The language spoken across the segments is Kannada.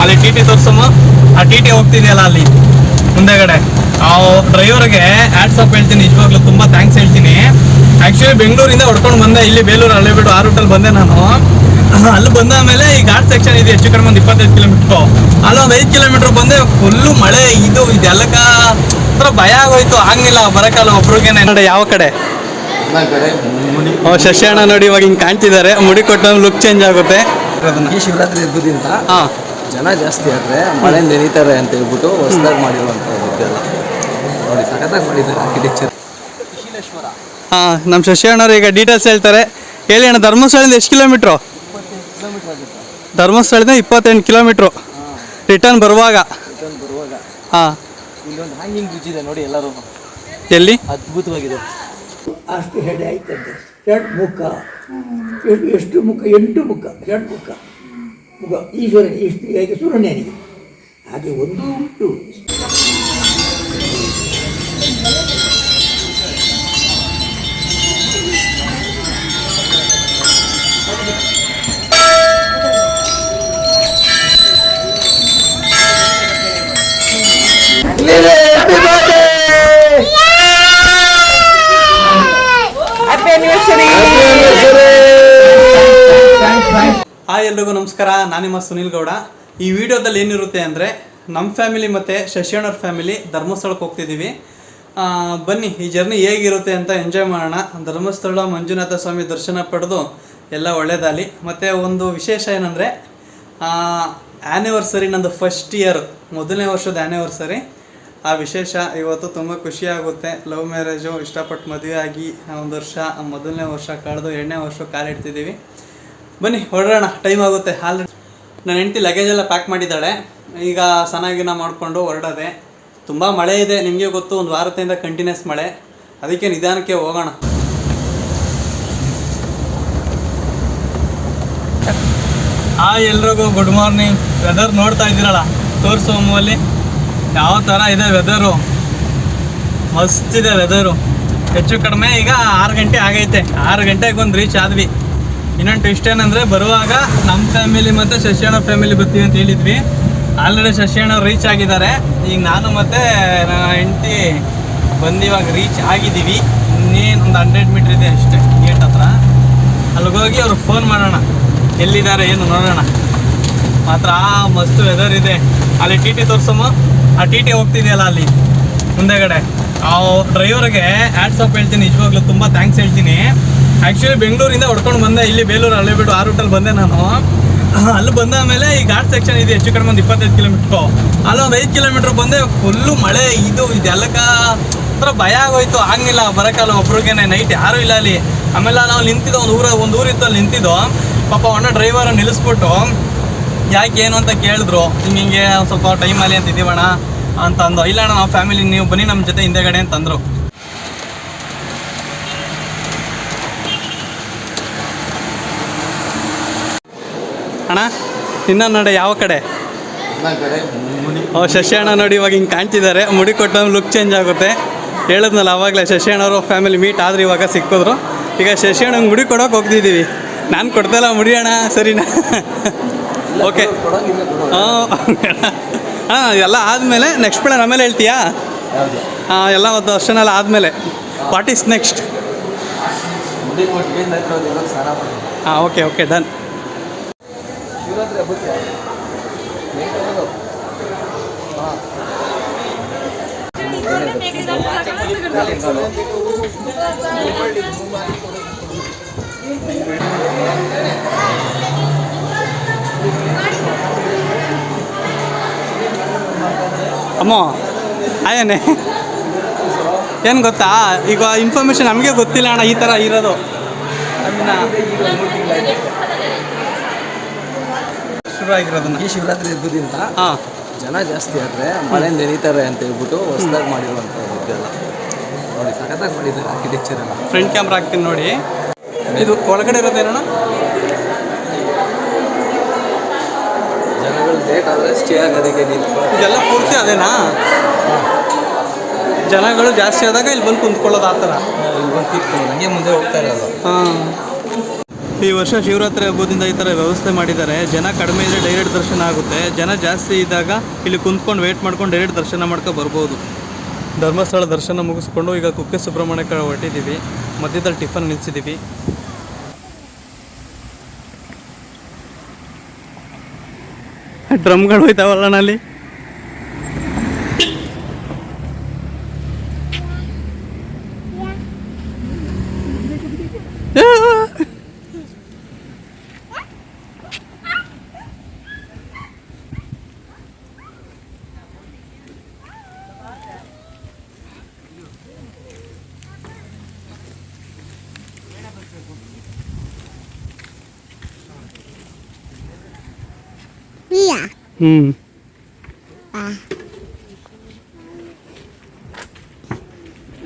ಅಲ್ಲಿ ಟಿ ಟಿ ತೋರ್ಸಮ್ಮ. ಆ ಟಿ ಟಿ ಹೋಗ್ತಿದೆಯಲ್ಲ ಅಲ್ಲಿ ಮುಂದೆಗಡೆ ಆ ಡ್ರೈವರ್ಗೆ ಆ್ಯಡ್ಸಪ್ ಹೇಳ್ತೀನಿ, ನಿಜವಾಗ್ಲೂ ತುಂಬಾ ಥ್ಯಾಂಕ್ಸ್ ಹೇಳ್ತೀನಿ. ಆಕ್ಚುಲಿ ಬೆಂಗಳೂರಿಂದ ಹೊಡ್ಕೊಂಡು ಬಂದೆ, ಇಲ್ಲಿ ಬೇಲೂರು ಹಳೆಬೀಡು ಆ ರೂಟಲ್ಲಿ ಬಂದೆ ನಾನು. ಅಲ್ಲಿ ಬಂದ ಮೇಲೆ ಈ ಘಾಟ್ ಸೆಕ್ಷನ್ ಇದೆ, ಹೆಚ್ಚು ಕಡಿಮೆ ಒಂದು 25 ಕಿಲೋಮೀಟರ್. ಅಲ್ಲೊಂದು 5 ಕಿಲೋಮೀಟರ್ ಬಂದೆ, ಫುಲ್ಲು ಮಳೆ. ಇದೆಲ್ಲಕ ಭಯ ಆಗೋಯ್ತು, ಆಗ್ಲಿಲ್ಲ ಬರಕಲ್ಲ ಒಬ್ರಿಗೇನೆ. ಯಾವ ಕಡೆ ಶಶಿ ಅಣ್ಣ ನೋಡಿ ಇವಾಗ ಹಿಂಗೆ ಕಾಣ್ತಿದ್ದಾರೆ, ಮುಡಿ ಕೊಟ್ಟ ಲುಕ್ ಚೇಂಜ್ ಆಗುತ್ತೆ. ಈ ಶಿವರಾತ್ರಿ ಹಬ್ಬದಿಂದ ಜನ ಜಾಸ್ತಿ ಆದರೆ ಮಳೆ ನೆನೀತಾರೆ ಅಂತ ಹೇಳ್ಬಿಟ್ಟು ಹೊಸದಾಗಿ ಮಾಡಿರುವಂಥ ಇದೆಲ್ಲ ನೋಡಿ, ಸಖತ್ತಾಗಿ ಮಾಡಿದ್ದಾರೆ ಆರ್ಕಿಟೆಕ್ಚರ್. ನಮ್ಮ ಶಶಿ ಅಣ್ಣವ್ರು ಈಗ ಡೀಟೇಲ್ಸ್ ಹೇಳ್ತಾರೆ. ಹೇಳಿ ಅಣ್ಣ, ಧರ್ಮಸ್ಥಳದಿಂದ ಎಷ್ಟು ಕಿಲೋಮೀಟ್ರು? ಧರ್ಮಸ್ಥಳದಿಂದ 28 ಕಿಲೋಮೀಟ್ರು ರಿಟರ್ನ್ ಬರುವಾಗ. ಹಾಂ, ಇಲ್ಲೊಂದು ಹ್ಯಾಂಗಿಂಗ್ ಬ್ರಿಡ್ಜ್ ಇದೆ ನೋಡಿ, ಎಲ್ಲರೂ ಎಲ್ಲಿ ಅದ್ಭುತವಾಗಿದೆ. ಅಷ್ಟು ಹೆಡೆ ಆಯ್ತಂತೆ. ಷಡ್ ಮುಖ, ಎಷ್ಟು ಮುಖ? 8 ಮುಖ, ಷಡ್ ಮುಖ ಮುಖ ಈಶ್ವರ ಎಷ್ಟು ಹೇಗೆ ಸುಬ್ರಹ್ಮಣ್ಯನಿಗೆ ಹಾಗೆ ಒಂದು ಉಂಟು. ಹಾಯ್, ಎಲ್ರಿಗೂ ನಮಸ್ಕಾರ. ನಾನು ನಿಮ್ಮ ಸುನಿಲ್ ಗೌಡ. ಈ ವಿಡಿಯೋದಲ್ಲಿ ಏನಿರುತ್ತೆ ಅಂದರೆ, ನಮ್ಮ ಫ್ಯಾಮಿಲಿ ಮತ್ತು ಶಶಿ ಅಣ್ಣವ್ರ ಫ್ಯಾಮಿಲಿ ಧರ್ಮಸ್ಥಳಕ್ಕೆ ಹೋಗ್ತಿದ್ದೀವಿ. ಬನ್ನಿ, ಈ ಜರ್ನಿ ಹೇಗಿರುತ್ತೆ ಅಂತ ಎಂಜಾಯ್ ಮಾಡೋಣ. ಧರ್ಮಸ್ಥಳ ಮಂಜುನಾಥ ಸ್ವಾಮಿ ದರ್ಶನ ಪಡೆದು ಎಲ್ಲ ಒಳ್ಳೆಯದಾಗಲಿ. ಮತ್ತು ಒಂದು ವಿಶೇಷ ಏನಂದರೆ, ಆ್ಯನಿವರ್ಸರಿ, ನಂದು ಫಸ್ಟ್ ಇಯರ್, ಮೊದಲನೇ ವರ್ಷದ ಆ್ಯನಿವರ್ಸರಿ. ಆ ವಿಶೇಷ ಇವತ್ತು ತುಂಬ ಖುಷಿಯಾಗುತ್ತೆ. ಲವ್ ಮ್ಯಾರೇಜು, ಇಷ್ಟಪಟ್ಟು ಮದುವೆ ಆಗಿ 1 ವರ್ಷ, ಮೊದಲನೇ ವರ್ಷ ಕಳೆದು 2ನೇ ವರ್ಷ ಕಾಲಿಡ್ತಿದ್ದೀವಿ. ಬನ್ನಿ ಹೊರಡೋಣ, ಟೈಮ್ ಆಗುತ್ತೆ. ಆಲ್ರೆಡಿ ನನ್ನ ಹೆಂಡತಿ ಲಗೇಜೆಲ್ಲ ಪ್ಯಾಕ್ ಮಾಡಿದ್ದಾಳೆ. ಈಗ ಸ್ನಾನ ಮಾಡಿಕೊಂಡು ಹೊರಡೋದೆ. ತುಂಬ ಮಳೆ ಇದೆ, ನಿಮಗೆ ಗೊತ್ತು, 1 ವಾರದಿಂದ ಕಂಟಿನ್ಯೂಸ್ ಮಳೆ. ಅದಕ್ಕೆ ನಿಧಾನಕ್ಕೆ ಹೋಗೋಣ. ಎಲ್ರಿಗೂ ಗುಡ್ ಮಾರ್ನಿಂಗ್. ವೆದರ್ ನೋಡ್ತಾ ಇದ್ದೀರಲ್ಲ, ತೋರಿಸೋಮಲ್ಲಿ ಯಾವ ಥರ ಇದೆ ವೆದರು. ಮಸ್ತಿದೆ ವೆದರು. ಹೆಚ್ಚು ಕಡಿಮೆ ಈಗ 6 ಗಂಟೆ ಆಗೈತೆ. 6 ಗಂಟೆಗೆ ಒಂದು ರೀಚ್ ಆದ್ವಿ. ಇನ್ನೊಂದು ಟ್ವಿಸ್ಟ್ ಏನಂದರೆ, ಬರುವಾಗ ನಮ್ಮ ಫ್ಯಾಮಿಲಿ ಮತ್ತು ಶಶಿ ಅಣ್ಣ ಫ್ಯಾಮಿಲಿ ಬರ್ತೀವಿ ಅಂತ ಹೇಳಿದ್ವಿ. ಆಲ್ರೆಡಿ ಶಶಿ ಅಣ್ಣ ರೀಚ್ ಆಗಿದ್ದಾರೆ. ಈಗ ನಾನು ಮತ್ತು ನನ್ನ ಹೆಂಡತಿ ಬಂದು ಇವಾಗ ರೀಚ್ ಆಗಿದ್ದೀವಿ. ಇನ್ನೇನು ಒಂದು 100 ಮೀಟ್ರ್ ಇದೆ ಅಷ್ಟೇ ಗೇಟ್ ಹತ್ರ. ಅಲ್ಲಿಗೋಗಿ ಅವ್ರಿಗೆ ಫೋನ್ ಮಾಡೋಣ, ಎಲ್ಲಿದ್ದಾರೆ ಏನು ನೋಡೋಣ. ಮಾತ್ರ ಮಸ್ತ್ ವೆದರ್ ಇದೆ. ಅಲ್ಲಿ ಟಿ ಟಿ ತೋರ್ಸಮ್ಮ. ಆ ಟಿ ಟಿ ಹೋಗ್ತಿದೆಯಲ್ಲ ಅಲ್ಲಿ ಮುಂದೆಗಡೆ ಆ ಡ್ರೈವರ್ಗೆ ಆ್ಯಡ್ಸಪ್ ಹೇಳ್ತೀನಿ, ನಿಜವಾಗ್ಲೂ ತುಂಬ ಥ್ಯಾಂಕ್ಸ್ ಹೇಳ್ತೀನಿ. ಆ್ಯಕ್ಚುಲಿ ಬೆಂಗಳೂರಿಂದ ಹೊಡ್ಕೊಂಡು ಬಂದೆ, ಇಲ್ಲಿ ಬೇಲೂರು ಹಳೆಬೀಡು ಆ ರೂಟಲ್ಲಿ ಬಂದೆ ನಾನು. ಅಲ್ಲಿ ಬಂದ ಮೇಲೆ ಈ ಘಾಟ್ ಸೆಕ್ಷನ್ ಇದೆ, ಹೆಚ್ಚು ಕಡಿಮೆ ಒಂದು 25 ಕಿಲೋಮೀಟ್ರು. ಅಲ್ಲೊಂದು 5 ಕಿಲೋಮೀಟ್ರ್ ಬಂದೆ, ಫುಲ್ಲು ಮಳೆ. ಇದೆಲ್ಲಕ ಭಯ ಆಗೋಯ್ತು, ಆಗ್ಲಿಲ್ಲ ಬರೋಕ್ಕಲ್ಲ ಒಬ್ರಿಗೇನೆ. ನೈಟ್ ಯಾರೂ ಇಲ್ಲ ಅಲ್ಲಿ. ಆಮೇಲೆ ನಾವು ನಿಂತಿದ್ದೋ, ಒಂದು ಊರಿತ್ತು, ಅಲ್ಲಿ ನಿಂತಿದ್ದೋ. ಪಾಪ ಅಣ್ಣ ಡ್ರೈವರ್ ನಿಲ್ಲಿಸ್ಬಿಟ್ಟು ಯಾಕೆ ಏನು ಅಂತ ಕೇಳಿದ್ರು. ಹಿಂಗೆ ಸ್ವಲ್ಪ ಟೈಮಲ್ಲಿ ಅಂತ ಇದ್ದೀವಣ್ಣ ಅಂತ ಅಂದು. ಇಲ್ಲ ಅಣ್ಣ, ನಾವು ಫ್ಯಾಮಿಲಿ, ನೀವು ಬನ್ನಿ ನಮ್ಮ ಜೊತೆ ಹಿಂದೆಗಡೆ ಅಂತಂದರು. ಅಣ್ಣ ಇನ್ನ ನೋಡಿ ಯಾವ ಕಡೆ? ಶಶಿ ಅಣ್ಣ ನೋಡಿ ಇವಾಗ ಹಿಂಗೆ ಕಾಣ್ತಿದ್ದಾರೆ, ಮುಡಿ ಕೊಟ್ಟ ಲುಕ್ ಚೇಂಜ್ ಆಗುತ್ತೆ. ಹೇಳಿದ್ನಲ್ಲ ಆವಾಗಲೇ, ಶಶಿ ಅಣ್ಣವರು ಫ್ಯಾಮಿಲಿ ಮೀಟ್ ಆದರೆ ಇವಾಗ ಸಿಕ್ಕಿದ್ರು. ಈಗ ಶಶಿ ಅಣ್ಣಂಗೆ ಮುಡಿ ಕೊಡೋಕೆ ಹೋಗ್ತಿದ್ದೀವಿ. ನಾನು ಕೊಡ್ತಾಯಿಲ್ಲ ಮುಡಿ ಅಣ್ಣ, ಸರಿನಾ? ಓಕೆ. ಹಾಂ, ಎಲ್ಲ ಆದಮೇಲೆ ನೆಕ್ಸ್ಟ್ ಪ್ಲಾನ್ ಆಮೇಲೆ ಹೇಳ್ತೀಯಾ? ಎಲ್ಲ ಒಂದು ವರ್ಷನೆಲ್ಲ ಆದಮೇಲೆ ವಾಟ್ ಈಸ್ ನೆಕ್ಸ್ಟ್? ಹಾಂ, ಓಕೆ ಓಕೆ, ಡನ್. ಶಿವರಾತ್ರಿ ಹಬ್ಬಕ್ಕೆ ಅಮ್ಮ ಆಯನೇ ಏನು ಗೊತ್ತಾ, ಈಗ ಇನ್ಫಾರ್ಮೇಷನ್ ನಮಗೆ ಗೊತ್ತಿಲ್ಲ ಅಣ್ಣ, ಈ ಥರ ಇರೋದು. ಶುರು ಆಗಿರೋದನ್ನ ಈ ಶಿವರಾತ್ರಿ ಹಬ್ಬದಿಂದ ಜನ ಜಾಸ್ತಿ ಆದರೆ ಮಳೆ ನೆನೀತಾರೆ ಅಂತ ಹೇಳ್ಬಿಟ್ಟು ಹೊಸದಾಗಿ ಮಾಡಿರುವಂಥ ಇದೆಲ್ಲ ನೋಡಿ, ಸಖತ್ತಾಗಿ ಮಾಡಿದ್ದಾರೆ ಆರ್ಕಿಟೆಕ್ಚರ್ ಎಲ್ಲ. ಫ್ರಂಟ್ ಕ್ಯಾಮ್ರಾ ಹಾಕ್ತೀನಿ ನೋಡಿ. ಇದು ಒಳಗಡೆ ಇರೋದೇನೋಣ, ಜನಗಳು ಲೇಟ್ ಆದರೆ ಸ್ಟೇ ಆಗೋದಕ್ಕೆ ನಿಂತ್ಕೊಳ್ಳೋದು ಇದೆಲ್ಲ ಪೂರ್ತಿ ಅದೇನಾ? ಜನಗಳು ಜಾಸ್ತಿ ಆದಾಗ ಇಲ್ಲಿ ಬಂದು ಕುಂತ್ಕೊಳ್ಳೋದು ಆ ಥರ. ಇಲ್ಲಿ ಬಂದು ಕೂತ್ಕೊಂಡು ಹಂಗೆ ಮುಂದೆ ಹೋಗ್ತಾ ಇರೋದು. ಹಾಂ, ಈ ವರ್ಷ ಶಿವರಾತ್ರಿ ಹಬ್ಬದಿಂದ ಈ ಥರ ವ್ಯವಸ್ಥೆ ಮಾಡಿದ್ದಾರೆ. ಜನ ಕಡಿಮೆ ಇದ್ದರೆ ಡೈರೆಕ್ಟ್ ದರ್ಶನ ಆಗುತ್ತೆ. ಜನ ಜಾಸ್ತಿ ಇದ್ದಾಗ ಇಲ್ಲಿ ಕುಂತ್ಕೊಂಡು ವೇಟ್ ಮಾಡ್ಕೊಂಡು ಡೈರೆಕ್ಟ್ ದರ್ಶನ ಮಾಡ್ಕೊ ಬರ್ಬೋದು. ಧರ್ಮಸ್ಥಳ ದರ್ಶನ ಮುಗಿಸ್ಕೊಂಡು ಈಗ ಕುಕ್ಕೆ ಸುಬ್ರಹ್ಮಣ್ಯ ಕಡೆ ಹೊರಟಿದ್ದೀವಿ. ಮಧ್ಯದಲ್ಲಿ ಟಿಫನ್ ನಿಲ್ಲಿಸಿದ್ದೀವಿ. ಡ್ರಮ್ಗಳು ಹೋಯ್ತಾವಲ್ಲ ನಲ್ಲಿ.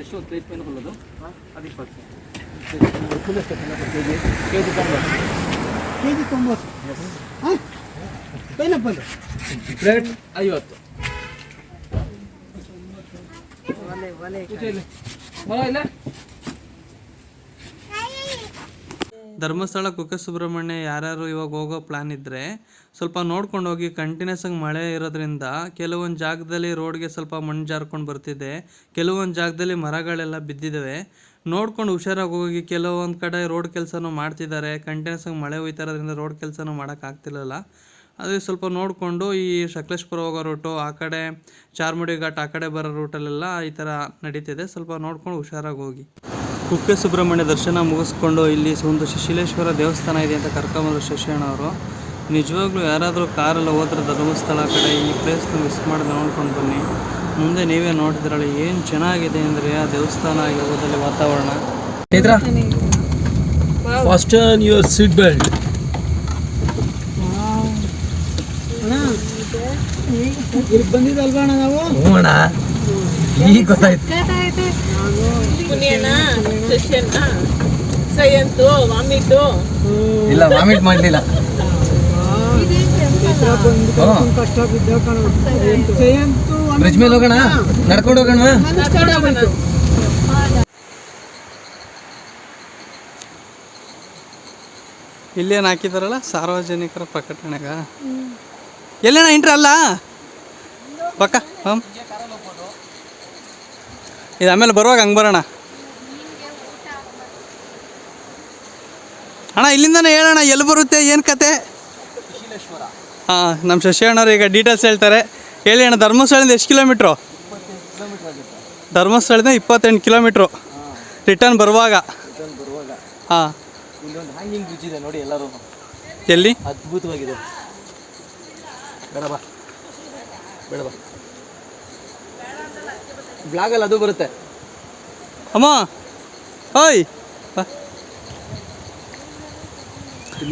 ಎಷ್ಟು ಪ್ಲೇಟ್ ಪೈನ ಹೊಲೋದು ಅದು 20 KG 90 pineapple plate 50. Dharmasthala Kukke Subrahmanya ಯಾರ್ಯಾರು ಇವಾಗ ಹೋಗೋ ಪ್ಲ್ಯಾನ್ ಇದ್ದರೆ ಸ್ವಲ್ಪ ನೋಡ್ಕೊಂಡು ಹೋಗಿ. ಕಂಟಿನ್ಯೂಸ್ ಆಗಿ ಮಳೆ ಇರೋದ್ರಿಂದ ಕೆಲವೊಂದು ಜಾಗದಲ್ಲಿ ರೋಡ್ಗೆ ಸ್ವಲ್ಪ ಮಣ್ಣು ಜಾರ್ಕೊಂಡು ಬರ್ತಿದೆ, ಕೆಲವೊಂದು ಜಾಗದಲ್ಲಿ ಮರಗಳೆಲ್ಲ ಬಿದ್ದಿದ್ದಾವೆ. ನೋಡ್ಕೊಂಡು ಹುಷಾರಾಗಿ ಹೋಗಿ. ಕೆಲವೊಂದು ಕಡೆ ರೋಡ್ ಕೆಲಸನೂ ಮಾಡ್ತಿದ್ದಾರೆ. ಕಂಟಿನ್ಯೂಸ್ ಆಗಿ ಮಳೆ ಹೋಯ್ತಾ ಇರೋದ್ರಿಂದ ರೋಡ್ ಕೆಲಸನೂ ಮಾಡೋಕ್ಕಾಗ್ತಿರಲಿಲ್ಲ. ಅದೇ ಸ್ವಲ್ಪ ನೋಡಿಕೊಂಡು ಈ ಸಕಲೇಶ್ಪುರ ಹೋಗೋ ರೂಟು, ಆ ಕಡೆ ಚಾರ್ಮುಡಿ ಘಾಟ್ ಆ ಕಡೆ ಬರೋ ರೂಟಲ್ಲೆಲ್ಲ ಈ ಥರ ನಡೀತಿದೆ. ಸ್ವಲ್ಪ ನೋಡ್ಕೊಂಡು ಹುಷಾರಾಗಿ ಹೋಗಿ. ಕುಕ್ಕೆ ಸುಬ್ರಹ್ಮಣ್ಯ ದರ್ಶನ ಮುಗಿಸ್ಕೊಂಡು ಇಲ್ಲಿ ಒಂದು ಶಿಶಿಲೇಶ್ವರ ದೇವಸ್ಥಾನ ಇದೆ ಅಂತ ಕರ್ಕೊಂಬಂದ್ರು ಶಶಿಯಣ್ಣ ಅವರು. ನಿಜವಾಗ್ಲೂ ಯಾರಾದರೂ ಕಾರಲ್ಲಿ ಹೋದ್ರೆ ಧರ್ಮಸ್ಥಳ ಕಡೆ ಈ ಪ್ಲೇಸ್ನ ಮಿಸ್ ಮಾಡಿದ್ರೆ ನೋಡ್ಕೊಂಡು ಬನ್ನಿ. ಮುಂದೆ ನೀವೇ ನೋಡ್ತಿದ್ರಲ್ಲ ಏನು ಚೆನ್ನಾಗಿದೆ ಅಂದರೆ ಆ ದೇವಸ್ಥಾನ ಆಗಿರ್ಬೋದಲ್ಲಿ ವಾತಾವರಣ. Fasten your seat belt. ಇಲ್ಲಿ ಬಂದಿದ್ದಲ್ವಾ ಅಣ್ಣ ನಾವು? ಹ್ಞೂ ಅಣ್ಣ, ಈಗ ಗೊತ್ತಾಯ್ತು. ಇಲ್ಲ, ವಾಮಿಟ್ ಮಾಡಲಿಲ್ಲ. ಕಷ್ಟ ಬಿದ್ದ ಬ್ರಿಡ್ಜ್ ಮೇಲೆ ಹೋಗೋಣ, ನಡ್ಕೊಂಡು ಹೋಗೋಣ. ಇಲ್ಲೇನು ಹಾಕಿದಾರಲ್ಲ ಸಾರ್ವಜನಿಕರ ಪ್ರಕಟಣೆಗ. ಎಲ್ಲೇನ ಇಂಟ್ರಿ ಅಲ್ಲ ಪಕ್ಕ. ಇದು ಆಮೇಲೆ ಬರುವಾಗ ಹಂಗೆ ಬರೋಣ ಅಣ್ಣ. ಇಲ್ಲಿಂದನೇ ಹೇಳೋಣ ಎಲ್ಲಿ ಬರುತ್ತೆ ಏನು ಕತೆ. ಹಾಂ, ನಮ್ಮ ಶಶಿ ಅಣ್ಣವ್ರು ಈಗ ಡೀಟೇಲ್ಸ್ ಹೇಳ್ತಾರೆ. ಹೇಳಿ ಅಣ್ಣ, ಧರ್ಮಸ್ಥಳದಿಂದ ಎಷ್ಟು ಕಿಲೋಮೀಟ್ರು? ಧರ್ಮಸ್ಥಳದಿಂದ 28 ಕಿಲೋಮೀಟ್ರು ರಿಟರ್ನ್ ಬರುವಾಗ. ಹಾಂ, ಇಲ್ಲೊಂದು ಹ್ಯಾಂಗಿಂಗ್ ಬ್ರಿಡ್ಜ್ ಇದೆ ನೋಡಿ, ಎಲ್ಲರೂ ಎಲ್ಲಿ ಅದ್ಭುತವಾಗಿದೆ. ಬೇಡ ಬಾ, ಬೇಡ ಬಾ, ಬ್ಲಾಗಲ್ಲಿ ಅದು ಬರುತ್ತೆ. ಅಮ್ಮ ಓಯ್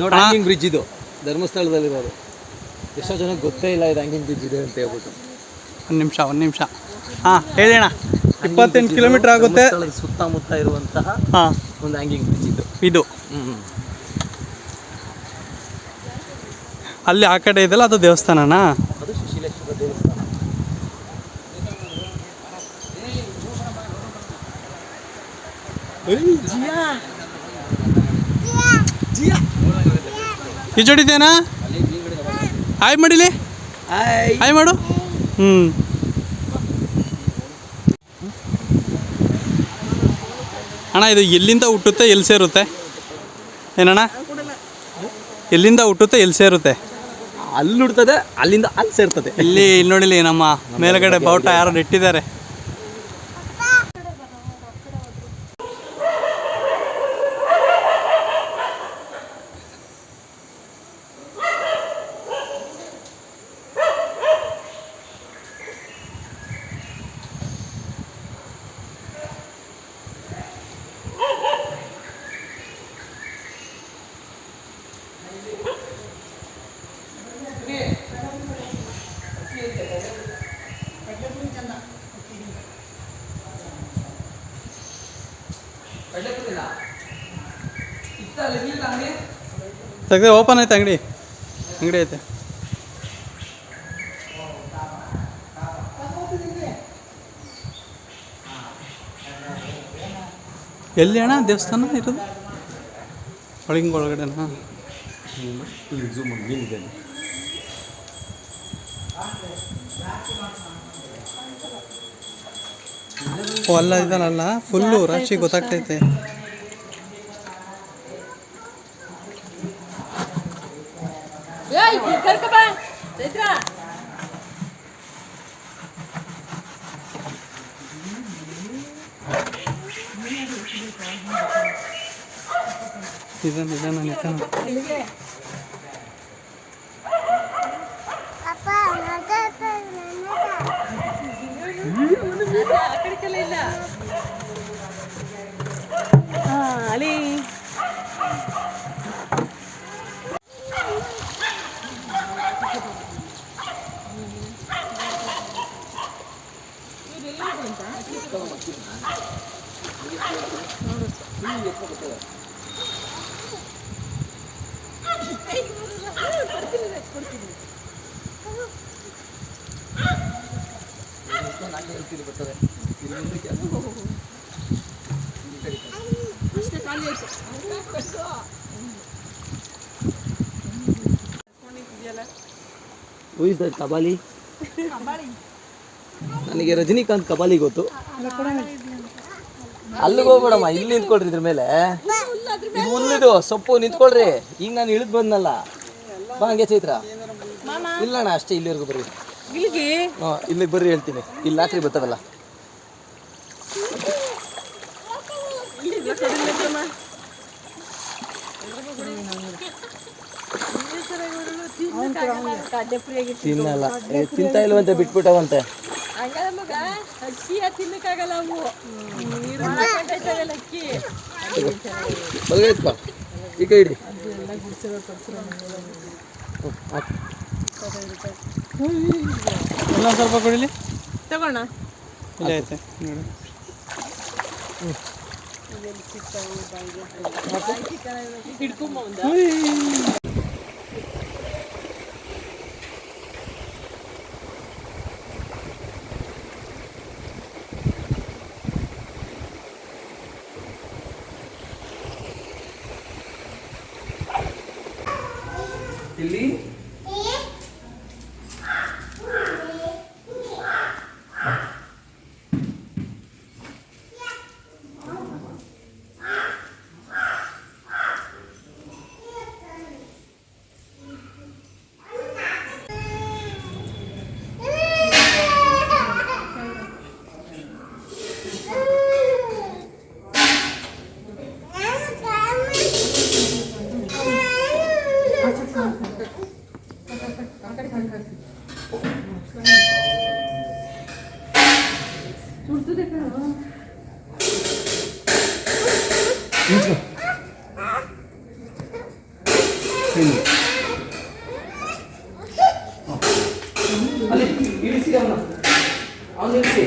ನೋಡಿ, ಹ್ಯಾಂಗಿಂಗ್ ಬ್ರಿಡ್ಜ್ ಇದು ಧರ್ಮಸ್ಥಳದಲ್ಲಿರೋದು. ಎಷ್ಟೋ ಜನಕ್ಕೆ ಗೊತ್ತೇ ಇಲ್ಲ ಇದು ಹ್ಯಾಂಗಿಂಗ್ ಬ್ರಿಡ್ಜ್ ಇದೆ ಅಂತ ಹೇಳ್ಬಿಟ್ಟು. ಒಂದು ನಿಮಿಷ. ಹಾಂ ಹೇಳಿ ಅಣ್ಣ. 28 ಕಿಲೋಮೀಟ್ರ್ ಆಗುತ್ತೆ. ಸುತ್ತಮುತ್ತ ಇರುವಂತಹ ಹಾಂ ಒಂದು ಹ್ಯಾಂಗಿಂಗ್ ಬ್ರಿಡ್ಜ್ ಇದು. ಅಲ್ಲಿ ಆ ಕಡೆ ಇದೆಲ್ಲ ಅದು ದೇವಸ್ಥಾನನಾ? ಅದು ಶಿಶಿಲೇಶ್ವರ ದೇವಸ್ಥಾನ. ಈಜೊಡಿತೇನಾ? ಹಾಯ್ ಮಾಡಿಲಿ, ಹಾಯ್ ಮಾಡು. ಅಣ್ಣ ಇದು ಎಲ್ಲಿಂದ ಹುಟ್ಟುತ್ತೆ ಎಲ್ಲಿ ಸೇರುತ್ತೆ ಏನಣ್ಣ? ಎಲ್ಲಿಂದ ಹುಟ್ಟುತ್ತೆ ಎಲ್ಲಿ ಸೇರುತ್ತೆ? ಅಲ್ಲಿ ಹುಡ್ತದೆ, ಅಲ್ಲಿಂದ ಅಲ್ಲಿ ಸೇರ್ತದೆ. ಇಲ್ಲಿ ನೋಡಿಲಿ ನಮ್ಮ ಮೇಲ್ಗಡೆ ಬಾವುಟ ಯಾರೋ ನೆಟ್ಟಿದ್ದಾರೆ. ತೆಗ್ದೆ ಓಪನ್ ಐತೆ ಅಂಗಡಿ ಐತೆ. ಎಲ್ಲಿ ಅಣ್ಣ ದೇವಸ್ಥಾನ ಇರೋದು? ಒಳಗಡೆನಾ? ಓ ಅಲ್ಲ ಇದಲ್ಲ ಫುಲ್ಲು ರಾಶಿ ಗೊತ್ತಾಗ್ತೈತೆ. ನಿಧಾನ ನಿಧಾನ. ಅಲಿ ಕಬಾಲಿ. ನನಗೆ ರಜನಿಕಾಂತ್ ಕಬಾಲಿ ಗೊತ್ತು. ಅಲ್ಲಿಗೆ ಹೋಗ್ಬೇಡಮ್ಮ, ಇಲ್ಲಿ ನಿಂತ್ಕೊಳ್ರಿ. ಇದ್ರ ಮೇಲೆ ಇದು ಹುಲ್ಲಿದು ಸೊಪ್ಪು ನಿಂತ್ಕೊಳ್ರಿ. ಈಗ ನಾನು ಇಳಿದು ಬಂದ್ನಲ್ಲ, ಬಾ ಹಂಗೆ ಚೈತ್ರ. ಇಲ್ಲ ಅಣ್ಣ, ಅಷ್ಟೇ ಇಲ್ಲಿವರೆಗೂ ಬರ್ರಿ. ಹಾಂ, ಇಲ್ಲಿಗೆ ಬರ್ರಿ ಹೇಳ್ತೀನಿ. ಇಲ್ಲಿ ಹಾಕ್ರಿ ಬರ್ತದಲ್ಲ. ತಿನ್ನಲ್ಲ, ತಿಂತಾ ಇಲ್ವಂತೆ, ಬಿಟ್ಬಿಟ್ಟವಂತೆ. ಬಲ್ಗೈತ್ಪ, ಈ ಕೈ ಇಡಿ. ಎಲ್ಲ ಸ್ವಲ್ಪ ಕೊಡಿಲಿ ತಗೋಣ. ಇಲ್ಲ ಐತೆ ನೋಡಿ. ಇಲ್ಲಿ ಅಲ್ಲಿ ಇಳಿಸಿ ಅವನು ಇಳಿಸಿ.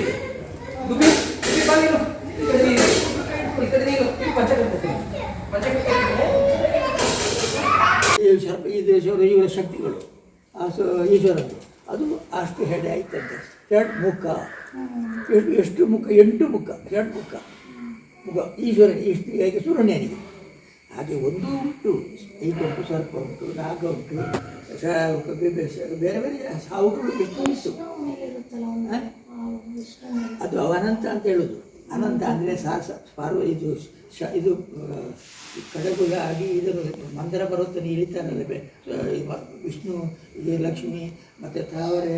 ಇವರ ಶಕ್ತಿಗಳು ಈಶ್ವರದ್ದು ಅದು ಅಷ್ಟು ಹೆಡೆ ಆಯ್ತಂತೆ. ಎರಡು ಮುಖ, ಎಷ್ಟು ಮುಖ? 8 ಮುಖ, 2 ಮುಖ ಈಶ್ವರನಿಗೆ, ಇಷ್ಟು ಹೇಗೆ ಸುಬ್ರಹ್ಮಣ್ಯನಿಗೆ ಹಾಗೆ ಒಂದು ಉಂಟು. 5 ಉಂಟು, ಸರ್ಪ ಉಂಟು, ನಾಗ ಉಂಟು, ಬೇರೆ ಬೇರೆ ಸಾವುಗಳು ಎಷ್ಟು ಉಂಟು. ಅದು ಅವನಂತ ಅಂತ ಹೇಳೋದು. ಅನಂತ ಅಂದರೆ ಇದು ಇದು ಕಡಗುಲ ಆಗಿ ಇದನ್ನು ಮಂದರ ಪರ್ವತನ ಇಳಿತಾನಲ್ಲ, ವಿಷ್ಣು, ಇದು ಲಕ್ಷ್ಮಿ ಮತ್ತು ತಾವರೆ,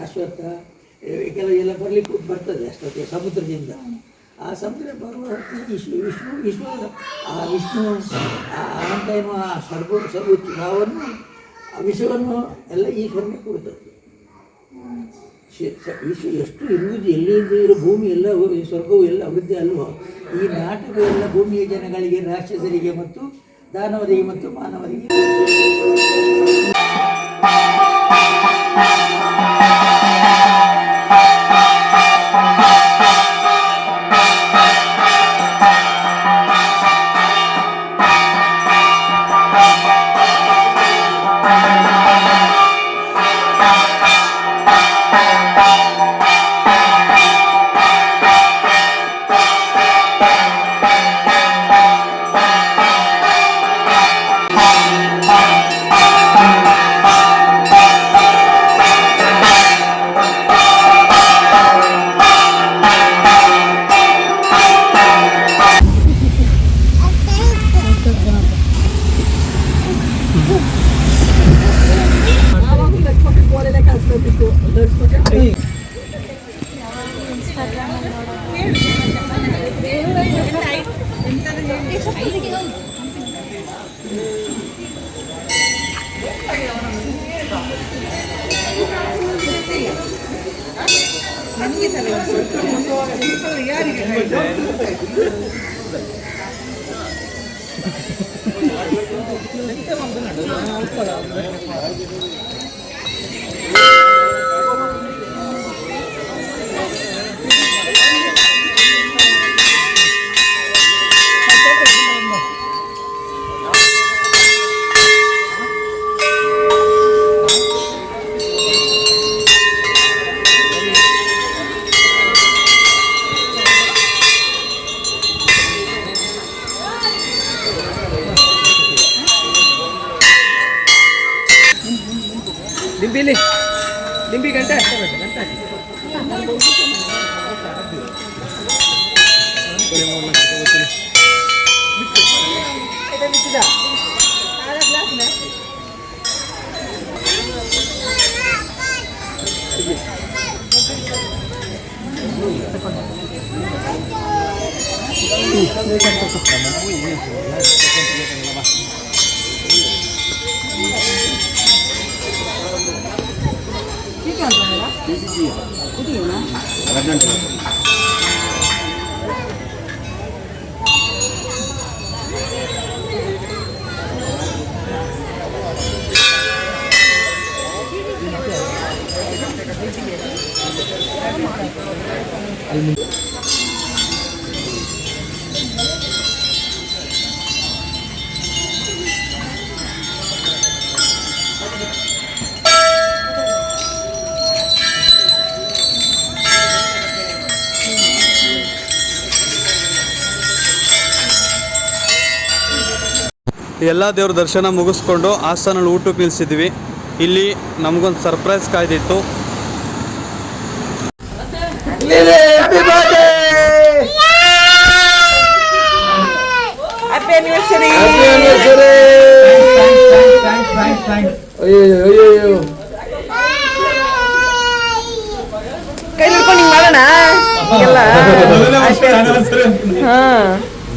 ಅಶ್ವತ್ಥ ಕೆಲವೆಲ್ಲ ಬರಲಿಕ್ಕೆ ಬರ್ತದೆ ಅಷ್ಟೊತ್ತಿಗೆ ಸಮುದ್ರದಿಂದ. ಆ ಸಮುದ್ರ ಬರುವ ವಿಷ್ಣು ಆ ವಿಷ್ಣು ಅನಂತ ಎನ್ನುವ ಸರ್ವವನ್ನು ಆ ವಿಷವನ್ನು ಎಲ್ಲ ಈಶ್ವರನೇ ಕೊಡುತ್ತದೆ. ಎಷ್ಟು ಇರುವುದು, ಎಲ್ಲಿಂದ ಇರೋ ಭೂಮಿ ಎಲ್ಲ ಸ್ವರ್ಗವು ಎಲ್ಲ ಅಭಿವೃದ್ಧಿ ಅಲ್ವೋ. ಈ ನಾಟಕ ಎಲ್ಲ ಭೂಮಿಯ ಜನಗಳಿಗೆ, ರಾಕ್ಷಸರಿಗೆ ಮತ್ತು ದಾನವರಿಗೆ ಮತ್ತು ಮಾನವರಿಗೆ ಲಿಂಬಿಲಿ ಲಿಂಬಿ ಗಂಟೆ ಎಲ್ಲ ದೇವ್ರ ದರ್ಶನ ಮುಗಿಸ್ಕೊಂಡು ಹಾಸನಲ್ಲಿ ಊಟಕ್ಕೆ ನಿಲ್ಸಿದ್ವಿ. ಇಲ್ಲಿ ನಮಗೊಂದು ಸರ್ಪ್ರೈಸ್ ಕಾಯ್ದಿತ್ತು. ಕೈ ಹಿಡ್ಕೊಂಡು ಹಿಂಗ್ ಮಾಡೋಣ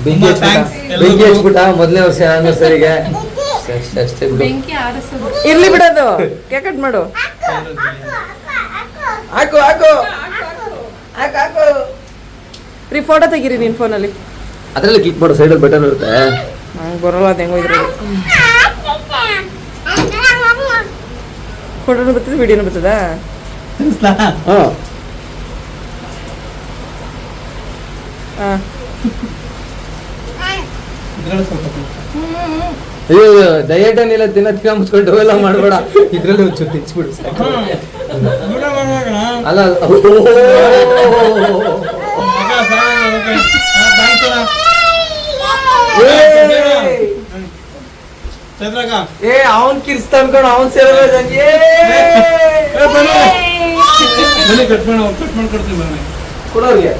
ಬೆಂಕಿ ಹಚ್ಬಿಟ್ಟ ಮೊದಲನೇ ವರ್ಷ ಆನಿವರ್ಸರಿಗೆ. ಇರ್ಲಿ ಬಿಡೋದು. ಕೇಕ್ ಕಟ್ ಮಾಡು. ಹಾಕು ಹಾಕು ಹಾಕು ಹಾಕು. ರೀ ಫೋಟೋ ತೆಗೀರಿ ನಿನ್ ಫೋನಲ್ಲಿ. ಅದ್ರಲ್ಲಿ ಕ್ಲಿಕ್ ಮಾಡು, ಸೈಡಲ್ಲಿ ಬಟನ್ ಇರುತ್ತೆ. ನಂಗೆ ಬರೋಲ್ಲ ಅದು ಹೆಂಗೋ ಇದ್ರಲ್ಲಿ. ಫೋಟೋನು ಬರ್ತದೆ ವಿಡಿಯೋನು ಬರ್ತದಾ? ಹಾಂ ಹಾಂ. ಅಯ್ಯೋ ಡಯಟ್ ಏನಿಲ್ಲ, ತಿನ್ನೋದ್ ಮುಚ್ಕೊಂಡು ಎಲ್ಲ ಮಾಡಬೇಡ. ಇದ್ರಲ್ಲಿ ಒಂಚೂರು ತಿನ್ಸ್ಬಿಡು ಸಾಕು. ಅಲ್ಲ ಏ ಅವನ್ ಕಿರ್ಸ್ತಾ ಅನ್ಕೊಂಡು ಅವನ್ ಸೇರ್ಬೇಕು ಕೊಡೋರಿಗೆ